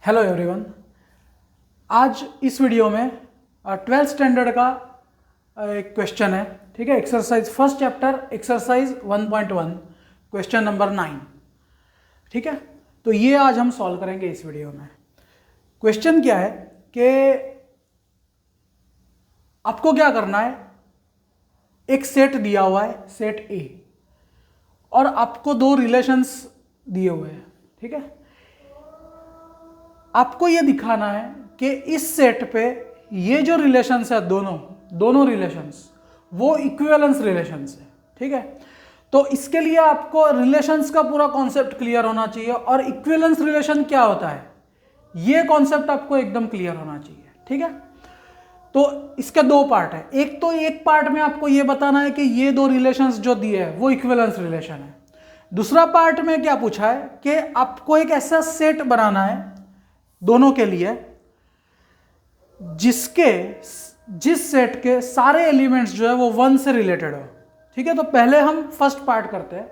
Hello everyone. आज इस video में 12th स्टैंडर्ड का एक क्वेश्चन है, ठीक है। Exercise first chapter exercise 1.1 question number 9, ठीक है। तो ये आज हम सॉल्व करेंगे इस वीडियो में। क्वेश्चन क्या है कि आपको क्या करना है, एक सेट दिया हुआ है, सेट ए, और आपको दो रिलेशंस दिए हुए हैं, ठीक है। आपको ये दिखाना है कि इस सेट पे ये जो रिलेशंस है दोनों रिलेशंस वो इक्विवेलेंस रिलेशंस है, ठीक है। तो इसके लिए आपको रिलेशंस का पूरा कॉन्सेप्ट क्लियर होना चाहिए और इक्विवेलेंस रिलेशन क्या होता है ये कॉन्सेप्ट आपको एकदम क्लियर होना चाहिए, ठीक है। तो इसके दो पार्ट है। एक पार्ट में आपको ये बताना है कि ये दो रिलेशंस जो दिए हैं वो इक्विवेलेंस रिलेशन है। दूसरा पार्ट में क्या पूछा है कि आपको एक ऐसा सेट बनाना है दोनों के लिए जिस सेट के सारे एलिमेंट्स जो है वो 1 से रिलेटेड हो, ठीक है। तो पहले हम फर्स्ट पार्ट करते हैं।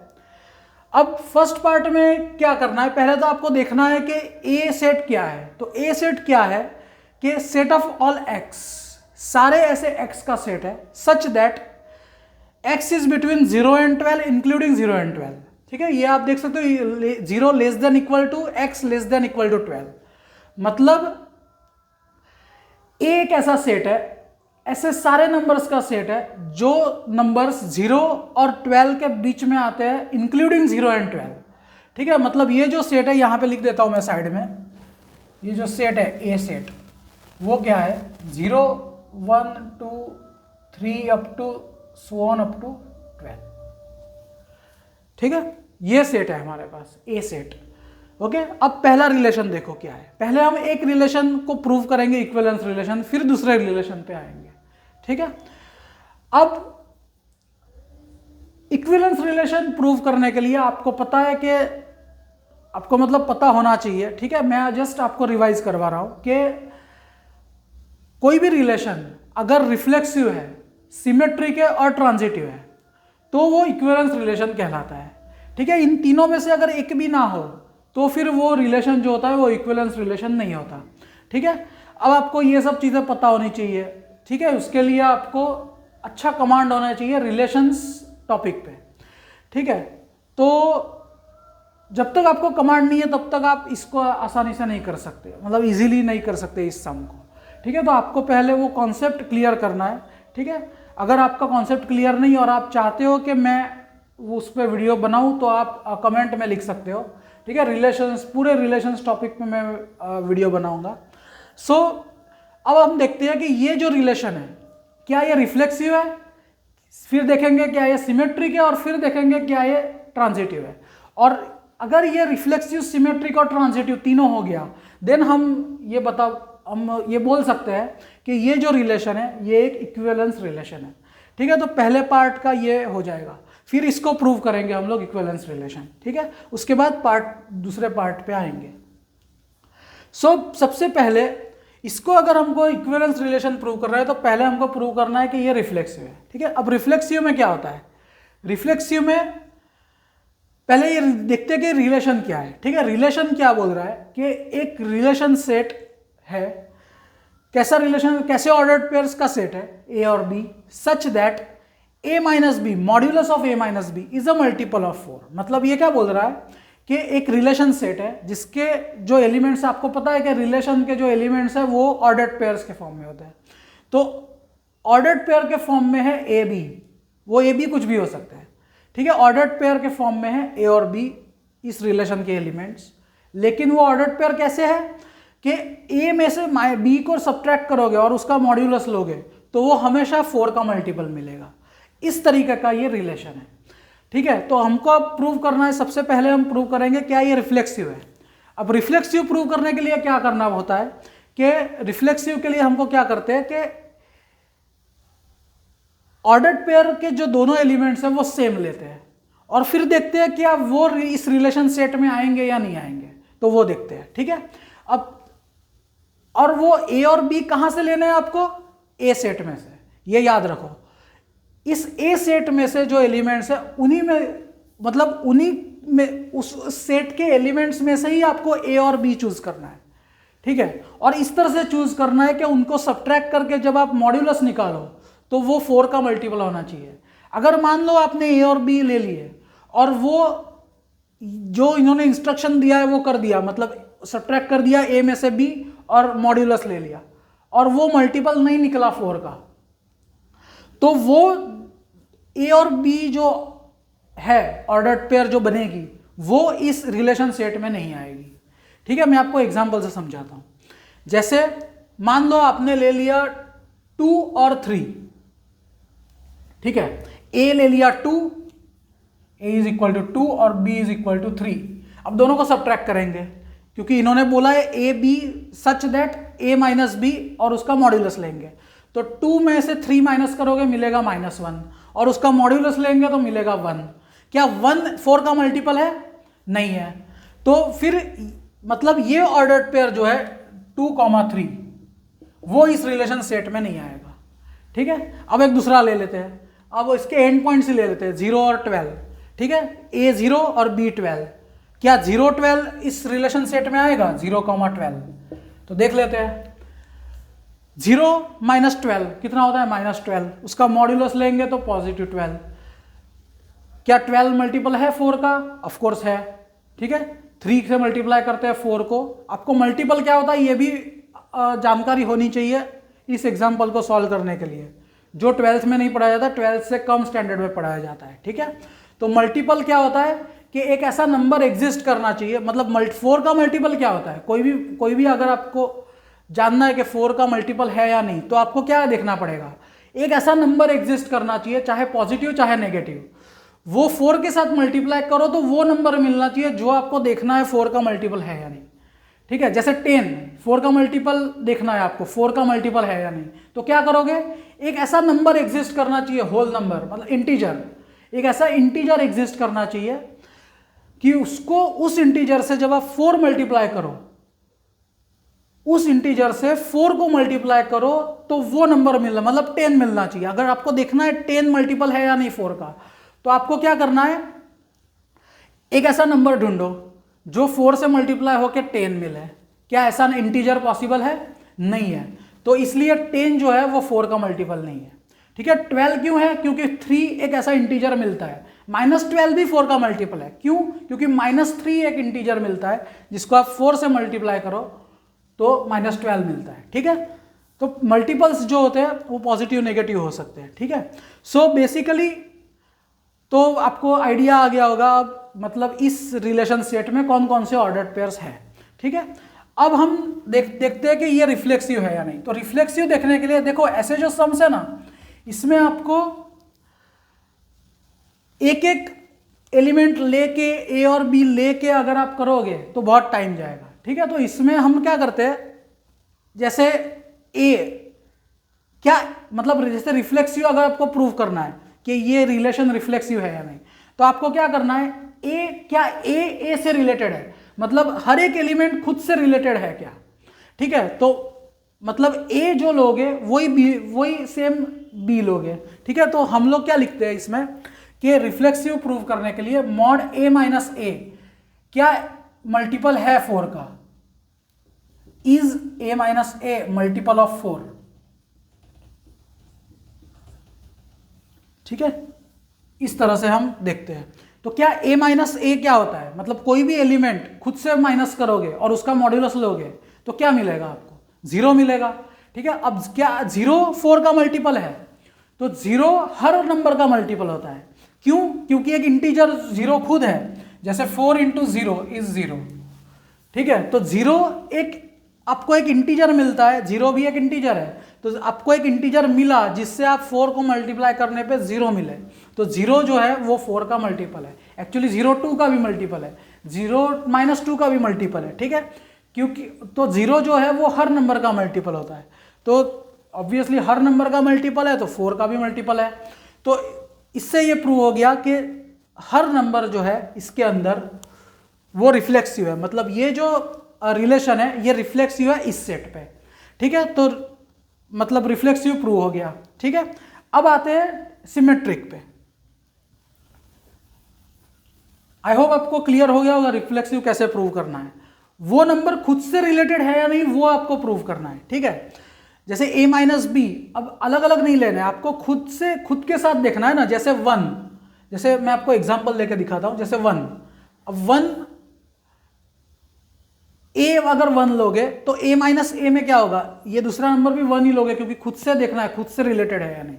अब फर्स्ट पार्ट में क्या करना है, पहले तो आपको देखना है कि ए सेट क्या है। तो ए सेट क्या है कि सेट ऑफ ऑल एक्स, सारे ऐसे एक्स का सेट है such that x is between 0 and 12 including 0 and 12, ठीक है। ये आप देख सकते हो 0 less than equal to x less than equal to 12, मतलब एक ऐसा सेट है, ऐसे सारे नंबर्स का सेट है जो नंबर्स 0 और 12 के बीच में आते हैं इंक्लूडिंग 0 and 12, ठीक है। मतलब ये जो सेट है, यहां पे लिख देता हूं मैं साइड में, ये जो सेट है ए सेट वो क्या है 0 1 2 3 up to so on up to 12, ठीक है। ये सेट है हमारे पास ए सेट, ओके। अब पहला रिलेशन देखो क्या है। पहले हम एक रिलेशन को प्रूव करेंगे इक्विवेलेंस रिलेशन, फिर दूसरे रिलेशन पे आएंगे, ठीक है। अब इक्विवेलेंस रिलेशन प्रूव करने के लिए आपको पता है कि आपको मतलब पता होना चाहिए, ठीक है। मैं जस्ट आपको रिवाइज करवा रहा हूं कि कोई भी रिलेशन अगर रिफ्लेक्सिव है, सिमेट्रिक है और ट्रांजिटिव है तो वो इक्विवेलेंस रिलेशन कहलाता है, ठीक है। इन तीनों में से अगर एक भी ना हो तो फिर वो रिलेशन जो होता है वो इक्विवेलेंस रिलेशन नहीं होता, ठीक है। अब आपको ये सब चीज़ें पता होनी चाहिए, ठीक है। उसके लिए आपको अच्छा कमांड होना चाहिए रिलेशंस टॉपिक पे, ठीक है। तो जब तक आपको कमांड नहीं है तब तक आप इसको आसानी से नहीं कर सकते, मतलब इजीली नहीं कर सकते इस सम को, ठीक है। तो आपको पहले वो कॉन्सेप्ट क्लियर करना है, ठीक है। अगर आपका कॉन्सेप्ट क्लियर नहीं और आप चाहते हो कि मैं उस पर वीडियो बनाऊँ तो आप कमेंट में लिख सकते हो, ठीक है। रिलेशंस, पूरे रिलेशंस टॉपिक पे मैं वीडियो बनाऊंगा। सो अब हम देखते हैं कि ये जो रिलेशन है क्या ये रिफ्लेक्सिव है, फिर देखेंगे क्या ये सिमेट्रिक है, और फिर देखेंगे क्या ये ट्रांजिटिव है। और अगर ये रिफ्लेक्सिव, सिमेट्रिक और ट्रांजिटिव तीनों हो गया देन हम ये बोल सकते हैं कि ये जो रिलेशन है ये एक इक्विवेलेंस रिलेशन है, ठीक है। तो पहले पार्ट का ये हो जाएगा, फिर इसको प्रूव करेंगे हम लोग इक्विवेलेंस रिलेशन, ठीक है। उसके बाद दूसरे पार्ट पे आएंगे। सबसे पहले इसको अगर हमको इक्विवेलेंस रिलेशन प्रूव कर रहे हैं तो पहले हमको प्रूव करना है कि ये रिफ्लेक्सिव है, ठीक है। अब रिफ्लेक्सिव में क्या होता है, रिफ्लेक्सिव में पहले ये देखते हैं कि रिलेशन क्या है, ठीक है। रिलेशन क्या बोल रहा है कि एक रिलेशन सेट है, कैसा रिलेशन, कैसे ऑर्डर्ड पेयर्स का सेट है ए और b such that a minus b modulus of a minus b is a multiple of 4। मतलब ये क्या बोल रहा है कि एक रिलेशन सेट है जिसके जो एलिमेंट्स, आपको पता है कि रिलेशन के जो एलिमेंट्स है वो ऑर्डर्ड पेयर्स के फॉर्म में होते हैं। तो ऑर्डर्ड पेयर के फॉर्म में है ए बी, वो ए बी कुछ भी हो सकता है, ठीक है। ऑर्डर्ड पेयर के फॉर्म में है ए और बी इस रिलेशन के एलिमेंट्स, लेकिन वो ऑर्डर्ड पेयर कैसे है कि ए में से बी को सब्ट्रैक्ट करोगे और उसका मॉड्यूलस लोगे तो वो हमेशा 4 का मल्टीपल मिलेगा। इस तरीके का ये रिलेशन है, ठीक है। तो हमको अब प्रूव करना है, सबसे पहले हम प्रूव करेंगे क्या ये रिफ्लेक्सिव है। अब रिफ्लेक्सिव प्रूव करने के लिए क्या करना होता है कि रिफ्लेक्सिव के लिए हमको क्या करते हैं कि ऑर्डर्ड पेयर के जो दोनों एलिमेंट्स हैं वो सेम लेते हैं और फिर देखते हैं क्या वो इस रिलेशन सेट में आएंगे या नहीं आएंगे, तो वो देखते हैं, ठीक है। अब और वो ए और बी कहां से लेने हैं आपको, ए सेट में से, ये याद रखो। इस ए सेट में से जो एलिमेंट्स है उन्हीं में उस सेट के एलिमेंट्स में से ही आपको ए और बी चूज करना है, ठीक है। और इस तरह से चूज करना है कि उनको सब्ट्रैक्ट करके जब आप मॉड्यूलस निकालो तो वो 4 का मल्टीपल होना चाहिए। अगर मान लो आपने ए और बी ले लिए और वो जो इन्होंने इंस्ट्रक्शन दिया है वो कर दिया, मतलब सब्ट्रैक्ट कर दिया ए में से बी और मॉड्यूलस ले लिया, और वो मल्टीपल नहीं निकला 4 का, तो वो ए और बी जो है ऑर्डर्ड पेयर जो बनेगी वो इस रिलेशन सेट में नहीं आएगी। ठीक है, मैं आपको एग्जांपल से समझाता हूं। जैसे मान लो आपने ले लिया 2 और 3, ठीक है, ए ले लिया 2, ए इज इक्वल टू 2 और बी इज इक्वल टू 3। अब दोनों को सब्ट्रैक्ट करेंगे क्योंकि इन्होंने बोला है a b such that a minus b और उसका मॉड्यूलस लेंगे, तो 2 में से 3 माइनस करोगे मिलेगा -1 और उसका मॉड्यूलस लेंगे तो मिलेगा 1। क्या 1 4 का मल्टीपल है? नहीं है। तो फिर मतलब ये ऑर्डर्ड पेयर जो है 2, 3 वो इस रिलेशन सेट में नहीं आएगा। ठीक है, अब एक दूसरा ले लेते हैं। अब इसके एंड पॉइंट्स ले लेते हैं 0 और 12। ठीक है, ए 0 और बी 12। क्या 0 12 इस रिलेशन सेट में आएगा? 0, 12। तो देख लेते हैं 0 - 12 कितना होता है? -12। उसका मॉड्यूलस लेंगे तो +12। क्या 12 मल्टीपल है 4 का? ऑफ कोर्स है। ठीक है, 3 से मल्टीप्लाई करते हैं 4 को। आपको मल्टीपल क्या होता है ये भी जानकारी होनी चाहिए इस एग्जाम्पल को सॉल्व करने के लिए, जो 12th में नहीं पढ़ाया जाता, 12th से कम स्टैंडर्ड में पढ़ाया जाता है। ठीक है, तो मल्टीपल क्या होता है कि एक ऐसा नंबर एग्जिस्ट करना चाहिए, मतलब 4 का मल्टीपल क्या होता है, कोई भी अगर आपको जानना है कि 4 का मल्टीपल है या नहीं, तो आपको क्या देखना पड़ेगा, एक ऐसा नंबर एग्जिस्ट करना चाहिए, चाहे पॉजिटिव चाहे नेगेटिव, वो 4 के साथ मल्टीप्लाई करो तो वो नंबर मिलना चाहिए जो आपको देखना है 4 का मल्टीपल है या नहीं। ठीक है, जैसे 10 4 का मल्टीपल देखना है आपको, 4 का मल्टीपल है या नहीं, तो क्या करोगे, एक ऐसा नंबर एग्जिस्ट करना चाहिए, होल नंबर मतलब इंटीजर, एक ऐसा इंटीजर एग्जिस्ट करना चाहिए कि उसको उस इंटीजर से जब आप 4 मल्टीप्लाई करो, उस इंटीजर से 4 को मल्टीप्लाई करो तो वो नंबर मिलना, मतलब 10 मिलना चाहिए। अगर आपको देखना है 10 मल्टीपल है या नहीं 4 का, तो आपको क्या करना है, एक ऐसा नंबर ढूंढो जो 4 से मल्टीप्लाई होकर 10 मिले। क्या ऐसा इंटीजर पॉसिबल है? नहीं है। तो इसलिए 10 जो है वो 4 का मल्टीपल नहीं है। ठीक है, 12 क्यों है? क्योंकि 3 एक ऐसा इंटीजर मिलता है। -12 भी 4 का मल्टीपल है। क्यों? क्योंकि -3 एक इंटीजर मिलता है जिसको आप 4 से मल्टीप्लाई करो तो -12 मिलता है। ठीक है, तो मल्टीपल्स जो होते हैं वो पॉजिटिव नेगेटिव हो सकते हैं। ठीक है, सो बेसिकली तो आपको आइडिया आ गया होगा अब, मतलब इस रिलेशन सेट में कौन कौन से ऑर्डर्ड पेयर्स हैं। ठीक है, अब हम देखते हैं कि ये रिफ्लेक्सिव है या नहीं। तो रिफ्लेक्सिव देखने के लिए देखो, ऐसे जो सम्स है ना, इसमें आपको एक एक एलिमेंट लेके ए और बी लेके अगर आप करोगे तो बहुत टाइम जाएगा। ठीक है, तो इसमें हम क्या करते हैं, जैसे ए क्या मतलब जैसे रिफ्लेक्सिव अगर आपको प्रूव करना है कि ये रिलेशन रिफ्लेक्सिव है या नहीं, तो आपको क्या करना है, ए क्या ए से रिलेटेड है, मतलब हर एक एलिमेंट खुद से रिलेटेड है क्या। ठीक है, तो मतलब ए जो लोगे वही सेम बी लोगे। ठीक है, तो हम लोग क्या लिखते हैं इसमें कि रिफ्लेक्सिव प्रूव करने के लिए मॉड ए माइनस ए क्या मल्टीपल है 4 का, is a minus A multiple of 4। ठीक है, इस तरह से हम देखते हैं। तो क्या a माइनस ए क्या होता है, मतलब कोई भी एलिमेंट खुद से माइनस करोगे और उसका मॉड्यूलस लोगे तो क्या मिलेगा आपको, 0 मिलेगा। ठीक है, अब क्या 0 4 का मल्टीपल है, तो 0 हर नंबर का मल्टीपल होता है। क्यों? क्योंकि एक इंटीजर 0 खुद है, जैसे 4 × 0 इज 0। ठीक है, तो 0 एक आपको एक इंटीजर मिलता है, 0 भी एक इंटीजर है, तो आपको एक इंटीजर मिला जिससे आप 4 को मल्टीप्लाई करने पे 0 मिले, तो 0 जो है वो 4 का मल्टीपल है। एक्चुअली 0 2 का भी मल्टीपल है, 0 - 2 का भी मल्टीपल है। ठीक है, क्योंकि तो 0 जो है वो हर नंबर का मल्टीपल होता है, तो ऑब्वियसली हर नंबर का मल्टीपल है तो 4 का भी मल्टीपल है। तो इससे ये प्रूव हो गया कि हर नंबर जो है इसके अंदर वो रिफ्लेक्सिव है, मतलब ये जो रिलेशन है ये रिफ्लेक्सिव है इस सेट पे। ठीक है, तो मतलब रिफ्लेक्सिव प्रूव हो गया। ठीक है, अब आते हैं सिमेट्रिक पे। आई होप आपको क्लियर हो गया होगा रिफ्लेक्सिव कैसे प्रूव करना है। वो नंबर खुद से रिलेटेड है या नहीं वो आपको प्रूव करना है, ठीक है। जैसे a माइनस बी, अब अलग अलग नहीं लेना है आपको, खुद से खुद के साथ देखना है ना। जैसे 1, जैसे मैं आपको एग्जांपल लेके दिखाता हूं, जैसे 1, अब 1 a अगर 1 लोगे तो a माइनस ए में क्या होगा, ये दूसरा नंबर भी 1 ही लोगे क्योंकि खुद से देखना है खुद से रिलेटेड है या नहीं।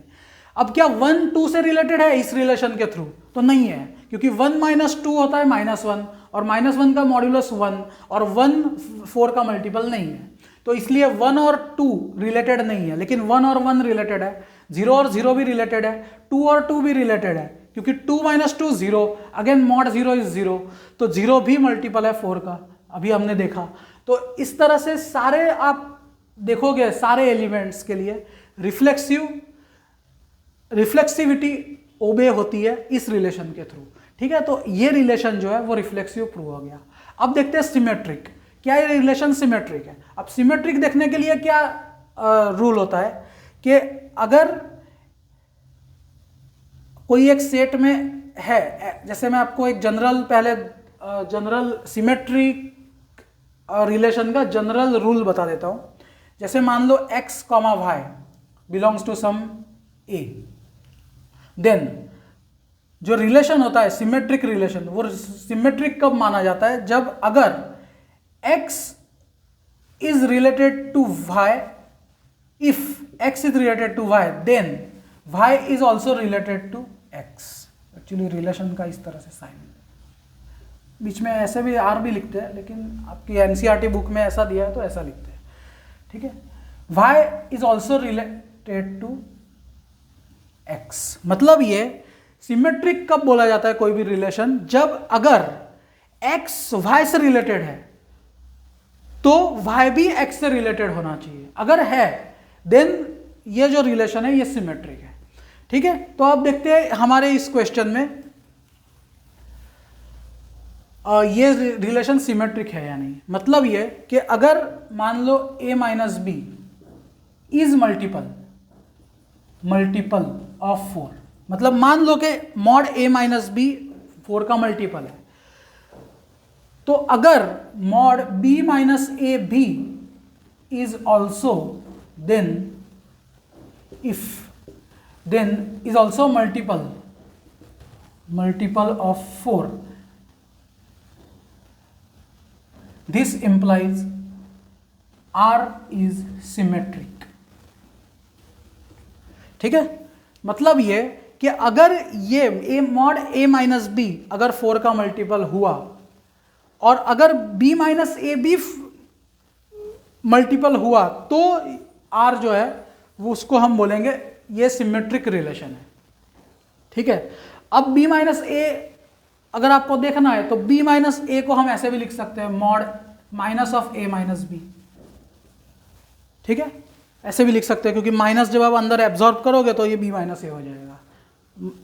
अब क्या 1 2 से रिलेटेड है इस रिलेशन के थ्रू, तो नहीं है, क्योंकि 1 माइनस 2 होता है -1 और -1 का मॉड्यूलस 1 और 1 4 का मल्टीपल नहीं है, तो इसलिए 1 और 2 रिलेटेड नहीं है। लेकिन 1 और 1 रिलेटेड है, 0 और 0 भी रिलेटेड है, 2 और 2 भी रिलेटेड है, क्योंकि 2 माइनस 2 0, अगेन मॉड 0 इज 0, तो 0 भी मल्टीपल है 4 का, अभी हमने देखा। तो इस तरह से सारे आप देखोगे सारे एलिमेंट्स के लिए रिफ्लेक्सिविटी ओबे होती है इस रिलेशन के थ्रू, ठीक है। तो ये रिलेशन जो है वो रिफ्लेक्सिव प्रूव हो गया। अब देखते हैं सिमेट्रिक, क्या ये रिलेशन सिमेट्रिक है। अब सिमेट्रिक देखने के लिए क्या रूल होता है कि अगर कोई एक सेट में है, जैसे मैं आपको एक जनरल सिमेट्रिक रिलेशन का जनरल रूल बता देता हूं। जैसे मान लो x, y belongs to some a, then जो रिलेशन होता है सिमेट्रिक रिलेशन, वो सिमेट्रिक कब माना जाता है, जब अगर x is related to y, if x is related to y then y is also related to x। Actually relation का इस तरह से साइन बीच में ऐसे भी आर भी लिखते हैं, लेकिन आपकी एनसीईआरटी बुक में ऐसा दिया है तो ऐसा लिखते हैं, ठीक है। y is also related to x, मतलब ये सिमेट्रिक कब बोला जाता है कोई भी रिलेशन, जब अगर x y से रिलेटेड है तो y भी x से रिलेटेड होना चाहिए, अगर है देन ये जो रिलेशन है ये सिमेट्रिक है, ठीक है। तो अब देखते हैं हमारे इस क्वेश्चन में ये रिलेशन सिमेट्रिक है या नहीं। मतलब ये कि अगर मान लो a minus b is multiple of 4, मतलब मान लो कि मॉड a माइनस बी 4 का मल्टीपल है, तो अगर मॉड b माइनस ए भी is also then is also multiple of 4, this implies R is symmetric, ठीक है। मतलब ये कि अगर ये a mod a minus B अगर 4 का मल्टीपल हुआ और अगर b minus a b multiple हुआ तो R जो है वो उसको हम बोलेंगे ये सिमेट्रिक रिलेशन है, ठीक है। अब b माइनस ए अगर आपको देखना है तो b माइनस ए को हम ऐसे भी लिख सकते हैं mod minus of a minus b, ठीक है, ऐसे भी लिख सकते हैं, क्योंकि माइनस जब आप अंदर एब्जॉर्ब करोगे तो ये b माइनस ए हो जाएगा,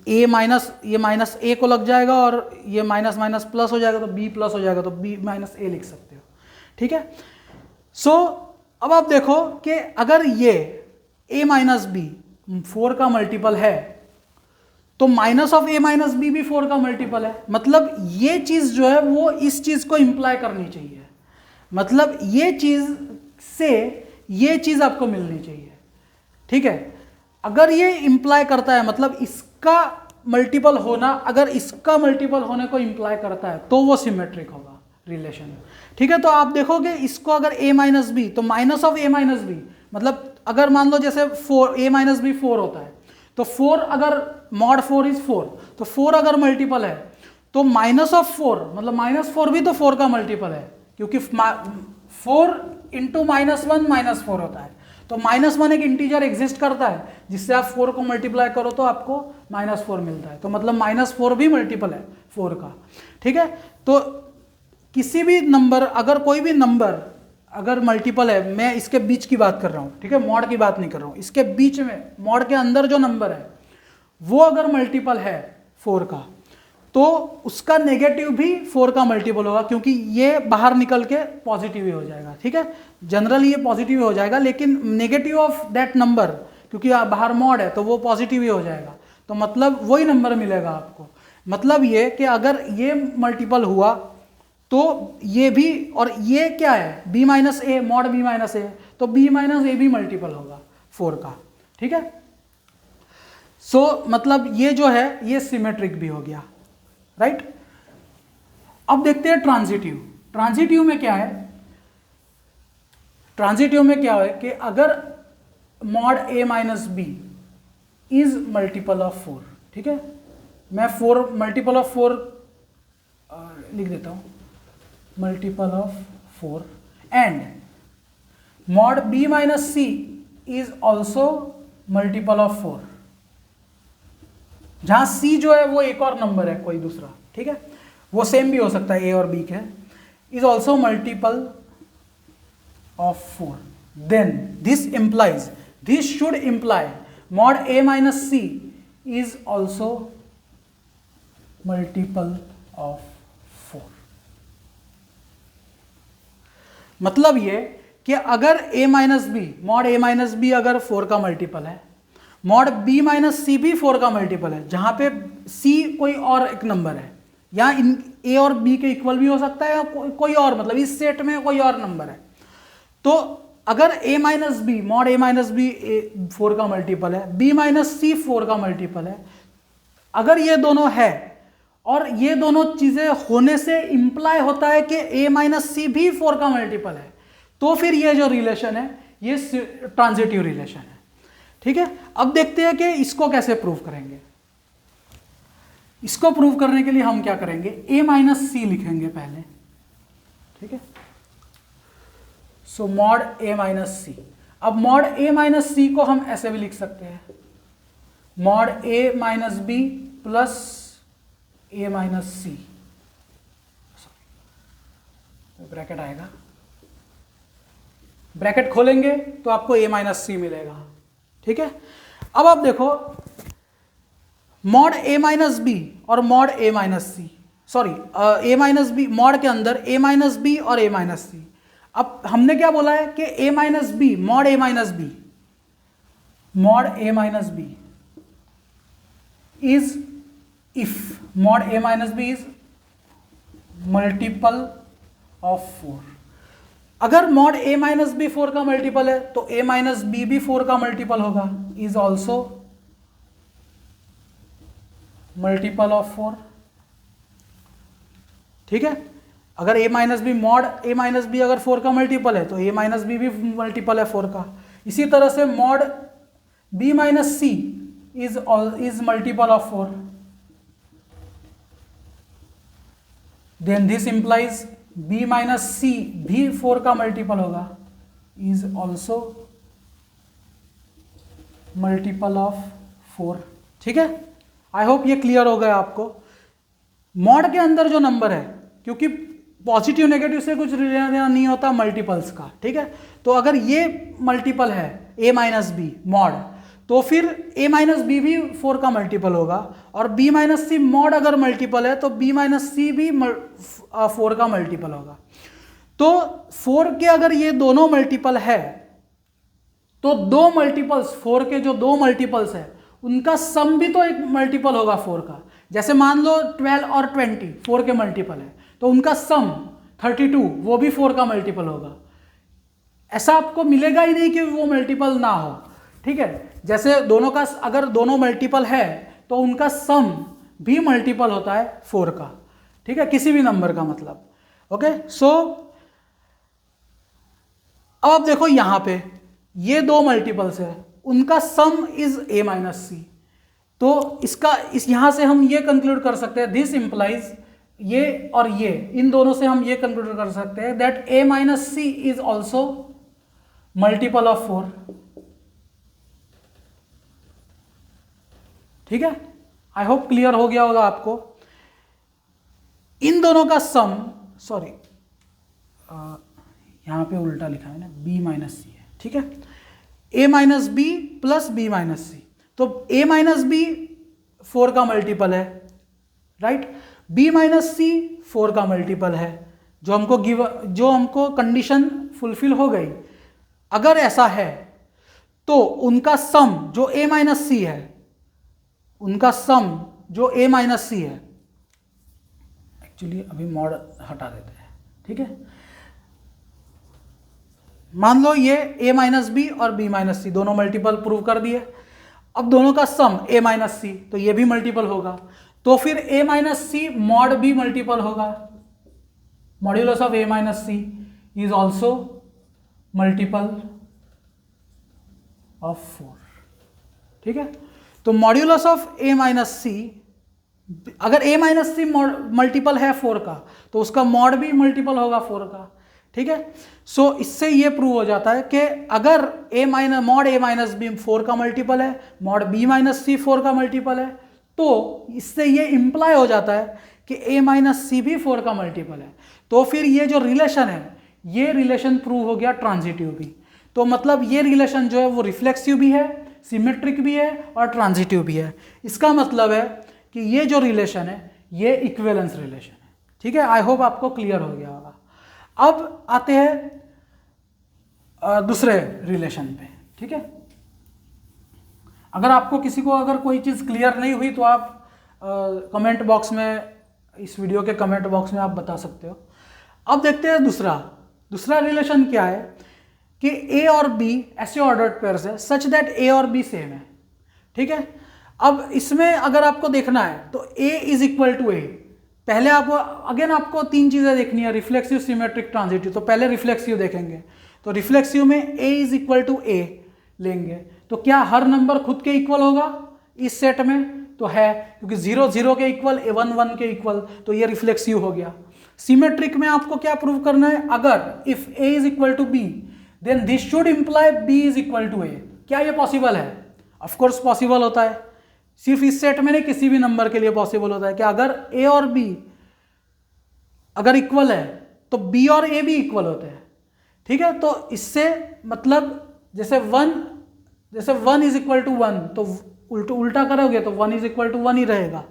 a माइनस ये माइनस ए को लग जाएगा और ये माइनस माइनस प्लस हो जाएगा तो b प्लस हो जाएगा, तो b माइनस ए लिख सकते हो, ठीक है। सो अब आप देखो कि अगर ये a माइनस बी 4 का मल्टीपल है तो minus of a minus B भी 4 का मल्टीपल है, मतलब ये चीज जो है वो इस चीज को इंप्लाई करनी चाहिए, मतलब ये चीज से ये चीज आपको मिलनी चाहिए, ठीक है। अगर ये इंप्लाई करता है, मतलब इसका मल्टीपल होना अगर इसका मल्टीपल होने को इंप्लाई करता है तो वो सिमेट्रिक होगा रिलेशन, ठीक है। तो आप देखोगे इसको अगर a माइनस बी तो minus of a minus b, मतलब अगर मान लो जैसे 4 a माइनस बी 4 होता है तो 4 अगर मॉड 4 इज 4, तो 4 अगर मल्टीपल है तो माइनस ऑफ 4 मतलब -4 भी तो 4 का मल्टीपल है, क्योंकि 4 इंटू -1 -4 होता है, तो -1 एक इंटीजर एग्जिस्ट करता है जिससे आप 4 को मल्टीप्लाई करो तो आपको -4 मिलता है, तो मतलब -4 भी मल्टीपल है 4 का, ठीक है। तो किसी भी नंबर अगर कोई भी नंबर अगर मल्टीपल है, मैं इसके बीच की बात कर रहा हूँ, ठीक है, मॉड की बात नहीं कर रहा हूँ, इसके बीच में मॉड के अंदर जो नंबर है वो अगर मल्टीपल है 4 का तो उसका नेगेटिव भी 4 का मल्टीपल होगा, क्योंकि ये बाहर निकल के पॉजिटिव ही हो जाएगा, ठीक है। जनरली ये पॉजिटिव ही हो जाएगा, लेकिन नेगेटिव ऑफ दैट नंबर क्योंकि बाहर मॉड है तो वो पॉजिटिव ही हो जाएगा, तो मतलब वही नंबर मिलेगा आपको। मतलब ये कि अगर ये मल्टीपल हुआ तो ये भी, और ये क्या है, b माइनस ए, मॉड b माइनस ए, तो b माइनस ए भी मल्टीपल होगा 4 का, ठीक है। सो मतलब ये जो है ये सिमेट्रिक भी हो गया, राइट। अब देखते हैं ट्रांजिटिव। ट्रांजिटिव में क्या है, ट्रांजिटिव में क्या है कि अगर mod a minus b is multiple of 4, ठीक है, मैं 4 मल्टीपल ऑफ 4 लिख देता हूं, multiple of 4, and mod b minus C is also multiple of 4, जहां c जो है वो एक और नंबर है कोई दूसरा, ठीक है, वो सेम भी हो सकता है a और b के, is also multiple of 4, then this should imply mod a minus C is also multiple of 4। मतलब ये कि अगर a minus B, mod a minus B अगर 4 का मल्टीपल है, मॉड b माइनस सी भी 4 का मल्टीपल है, जहां पे c कोई और एक नंबर है, या इन a और b के इक्वल भी हो सकता है, या कोई और, मतलब इस सेट में कोई और नंबर है, तो अगर a minus B, mod a minus b 4 का मल्टीपल है, b माइनस सी 4 का मल्टीपल है, अगर ये दोनों है और ये दोनों चीजें होने से इंप्लाई होता है कि a माइनस सी भी 4 का मल्टीपल है, तो फिर ये जो रिलेशन है ये ट्रांजिटिव रिलेशन है, ठीक है। अब देखते हैं कि इसको कैसे प्रूव करेंगे। इसको प्रूव करने के लिए हम क्या करेंगे, a माइनस सी लिखेंगे पहले, ठीक है। सो मॉड a माइनस सी। अब मॉड a माइनस सी को हम ऐसे भी लिख सकते हैं, mod a minus B plus a minus c, bracket आएगा, ब्रैकेट खोलेंगे तो आपको a माइनस सी मिलेगा, ठीक है। अब आप देखो मॉड a माइनस बी और mod a minus c, sorry a minus B, mod के अंदर a माइनस बी और a माइनस सी। अब हमने क्या बोला है कि a minus B, mod a minus B, mod a minus b is if mod a minus b is multiple of 4। अगर मॉड a माइनस बी 4 का मल्टीपल है तो a माइनस बी भी 4 का मल्टीपल होगा, इज ऑल्सो मल्टीपल ऑफ 4, ठीक है। अगर a minus B, mod a minus B अगर 4 का मल्टीपल है तो a माइनस बी भी मल्टीपल है 4 का। इसी तरह से mod b minus C is multiple of 4, then this implies b minus C भी 4 का मल्टीपल होगा, इज ऑल्सो मल्टीपल ऑफ 4, ठीक है। आई होप ये क्लियर हो गया आपको। मॉड के अंदर जो नंबर है, क्योंकि पॉजिटिव नेगेटिव से कुछ लेना देना नहीं होता मल्टीपल्स का, ठीक है। तो अगर ये मल्टीपल है a माइनस बी मॉड, तो फिर a माइनस बी भी 4 का मल्टीपल होगा, और b माइनस सी मॉड अगर मल्टीपल है तो b माइनस सी भी 4 का मल्टीपल होगा। तो 4 के अगर ये दोनों मल्टीपल है तो दो मल्टीपल्स, 4 के जो दो मल्टीपल्स है उनका सम भी तो एक मल्टीपल होगा 4 का। जैसे मान लो 12 और 20 4 के मल्टीपल है, तो उनका सम 32 वो भी 4 का मल्टीपल होगा। ऐसा आपको मिलेगा ही नहीं कि वो मल्टीपल ना हो, ठीक है। जैसे दोनों का अगर दोनों मल्टीपल है तो उनका सम भी मल्टीपल होता है 4 का, ठीक है, किसी भी नंबर का मतलब, ओके। सो अब आप देखो यहां पे ये दो मल्टीपल्स है, उनका सम इज a माइनस सी, तो इसका यहां से हम ये कंक्लूड कर सकते हैं, दिस इंप्लाइज, ये और ये, इन दोनों से हम ये कंक्लूड कर सकते हैं that a minus C is also multiple of 4, ठीक है। आई होप क्लियर हो गया होगा आपको। इन दोनों का सम, सॉरी यहां पे उल्टा लिखा है ना, b माइनस सी है, ठीक है, a minus B plus B minus C, तो a माइनस बी 4 का मल्टीपल है, राइट, b माइनस सी 4 का मल्टीपल है, जो हमको कंडीशन फुलफिल हो गई। अगर ऐसा है तो उनका सम जो a माइनस सी है, उनका सम जो a माइनस सी है, एक्चुअली अभी मॉड हटा देते हैं, ठीक है। मान लो ये a माइनस बी और b माइनस सी दोनों मल्टीपल प्रूव कर दिए। अब दोनों का सम a माइनस सी, तो ये भी मल्टीपल होगा, तो फिर a minus C mod b multiple होगा। Modulus of a minus C is also multiple of 4, ठीक है। तो modulus of a minus C, अगर a माइनस सी मल्टीपल है 4 का तो उसका मॉड भी मल्टीपल होगा 4 का, ठीक है। सो इससे ये प्रूव हो जाता है कि अगर मॉड a माइनस बी 4 का मल्टीपल है, मॉड b माइनस सी 4 का मल्टीपल है, तो इससे ये इंप्लाई हो जाता है कि a माइनस सी भी 4 का मल्टीपल है। तो फिर ये जो रिलेशन है, ये रिलेशन प्रूव हो गया ट्रांजिटिव भी। तो मतलब ये रिलेशन जो है वो रिफ्लेक्सिव भी है, सिमेट्रिक भी है और ट्रांजिटिव भी है। इसका मतलब है कि ये जो रिलेशन है ये इक्विवेलेंस रिलेशन है, ठीक है। आई होप आपको क्लियर हो गया होगा। अब आते हैं दूसरे रिलेशन पे, ठीक है। अगर आपको किसी को अगर कोई चीज़ क्लियर नहीं हुई तो आप कमेंट बॉक्स में, इस वीडियो के कमेंट बॉक्स में आप बता सकते हो। अब देखते हैं दूसरा रिलेशन क्या है कि a और b ऐसे ऑर्डर्ड पेयर्स है सच दैट a और b सेम है, ठीक है। अब इसमें अगर आपको देखना है तो a is equal to a, पहले आपको 3 चीज़ें देखनी है, रिफ्लेक्सिव, सिमेट्रिक, ट्रांजिटिव। तो पहले रिफ्लेक्सिव देखेंगे, तो रिफ्लेक्सिव में a is equal to a लेंगे, तो क्या हर नंबर खुद के इक्वल होगा इस सेट में? तो है, क्योंकि 0 0 के इक्वल, 1 1 के इक्वल, तो ये रिफ्लेक्सिव हो गया। सिमेट्रिक में आपको क्या प्रूव करना है? अगर if a is equal to b then this should imply b is equal to a। क्या ये पॉसिबल है? ऑफ कोर्स पॉसिबल होता है, सिर्फ इस सेट में नहीं, किसी भी नंबर के लिए पॉसिबल होता है कि अगर a और b अगर इक्वल है तो b और a भी इक्वल होते हैं, ठीक है। तो इससे मतलब जैसे 1 इज इक्वल टू 1, तो उल्टा करोगे तो 1 इज इक्वल टू 1 ही रहेगा,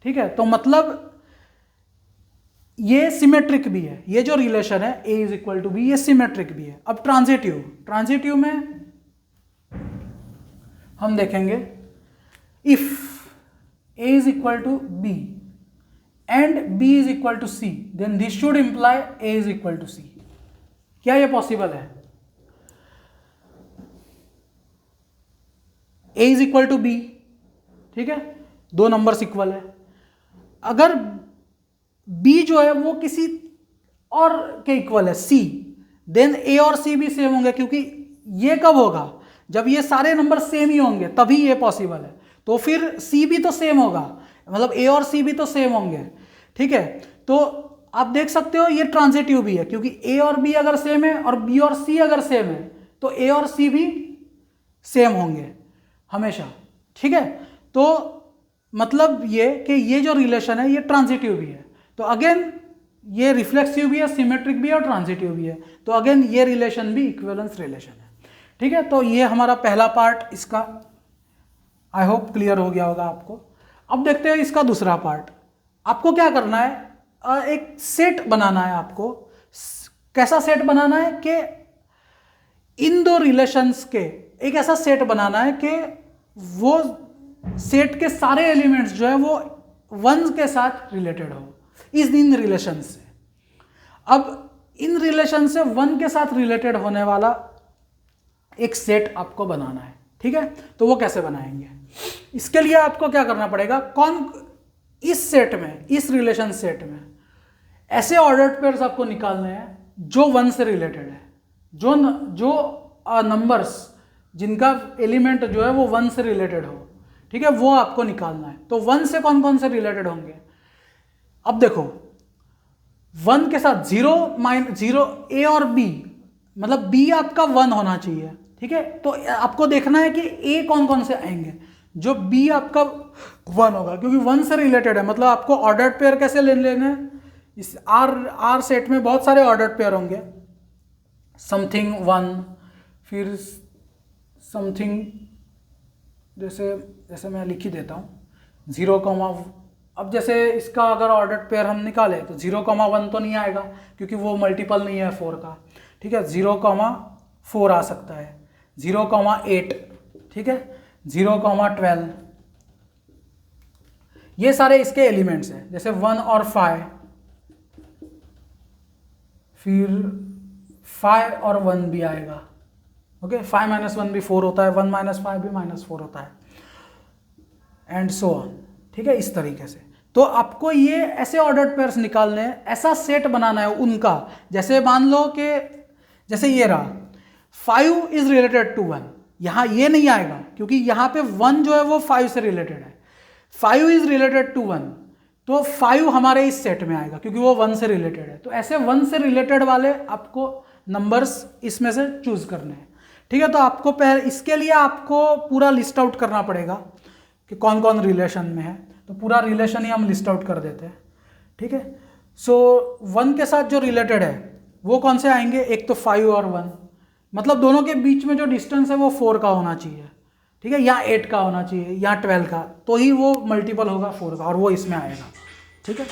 ठीक है। तो मतलब ये सिमेट्रिक भी है, ये जो रिलेशन है a is equal to b, ये सिमेट्रिक भी है। अब ट्रांजिटिव में हम देखेंगे if a is equal to b and b is equal to c then this should imply a is equal to c। क्या ये पॉसिबल है? a is equal to b, ठीक है, दो नंबर्स इक्वल है। अगर b जो है वो किसी और के इक्वल है c, देन a और c भी सेम होंगे, क्योंकि ये कब होगा? जब ये सारे नंबर सेम ही होंगे तभी ये पॉसिबल है। तो फिर c भी तो सेम होगा, मतलब a और c भी तो सेम होंगे, ठीक है। तो आप देख सकते हो ये ट्रांजिटिव भी है, क्योंकि a और b अगर सेम है और b और c अगर सेम है तो a और c भी सेम होंगे हमेशा, ठीक है। तो मतलब ये कि ये जो रिलेशन है ये ट्रांजिटिव भी है। तो अगेन ये रिफ्लेक्सिव भी है, सिमेट्रिक भी है और ट्रांजिटिव भी है। तो अगेन ये रिलेशन भी इक्विवेलेंस रिलेशन है, ठीक है। तो ये हमारा पहला पार्ट इसका आई होप क्लियर हो गया होगा आपको। अब देखते हैं इसका दूसरा पार्ट। आपको क्या करना है? एक सेट बनाना है आपको। कैसा सेट बनाना है कि इन दो रिलेशंस के एक ऐसा सेट बनाना है कि वो सेट के सारे एलिमेंट्स जो है वो 1 के साथ रिलेटेड हो इन रिलेशन से। अब इन रिलेशन से 1 के साथ रिलेटेड होने वाला एक सेट आपको बनाना है, ठीक है। तो वो कैसे बनाएंगे? इसके लिए आपको क्या करना पड़ेगा? इस सेट में, इस रिलेशन सेट में ऐसे ऑर्डर्ड पेयर्स आपको निकालने हैं जो 1 से रिलेटेड है, जो नंबर्स जिनका एलिमेंट जो है वो 1 से रिलेटेड हो, ठीक है, वो आपको निकालना है। तो 1 से कौन कौन से रिलेटेड होंगे? अब देखो 1 के साथ 0 a और b, मतलब b आपका 1 होना चाहिए, ठीक है। तो आपको देखना है कि a कौन कौन से आएंगे। जो b आपका 1 होगा, क्योंकि 1 से रिलेटेड है, मतलब आपको ऑर्डर्ड पेयर कैसे ले लेना है? इस R सेट में बहुत सारे ऑर्डर्ड पेयर होंगे, समथिंग 1, फिर समथिंग, जैसे मैं लिख ही देता हूँ 0, अब जैसे इसका अगर ऑर्डर्ड पेयर हम निकाले तो 0,1 तो नहीं आएगा क्योंकि वो मल्टीपल नहीं है 4 का, ठीक है। 0,4 आ सकता है, 0,8, ठीक है, 0,12, ये सारे इसके एलिमेंट्स हैं। जैसे 1 और 5, फिर 5 और 1 भी आएगा। ओके, 5 माइनस 1 भी 4 होता है, 1 माइनस 5 भी -4 होता है, एंड सो ऑन। ठीक है, इस तरीके से। तो आपको ये ऐसे ऑर्डर्ड पेयर्स निकालने हैं, ऐसा सेट बनाना है उनका। जैसे मान लो कि जैसे ये रहा 5 इज रिलेटेड टू 1, यहाँ ये नहीं आएगा क्योंकि यहाँ पे 1 जो है वो 5 से रिलेटेड है। 5 इज रिलेटेड टू 1, तो 5 हमारे इस सेट में आएगा क्योंकि वो 1 से रिलेटेड है। तो ऐसे 1 से रिलेटेड वाले आपको नंबर्स इसमें से चूज करने हैं। ठीक है, तो आपको पहले इसके लिए आपको पूरा लिस्ट आउट करना पड़ेगा कि कौन कौन रिलेशन में है। तो पूरा रिलेशन ही हम लिस्ट आउट कर देते हैं। ठीक है, सो 1 के साथ जो रिलेटेड है वो कौन से आएंगे, एक तो 5 और 1, मतलब दोनों के बीच में जो डिस्टेंस है वो 4 का होना चाहिए। ठीक है, या 8 का होना चाहिए या 12 का, तो ही वो मल्टीपल होगा 4 का और वो इसमें आएगा। ठीक है।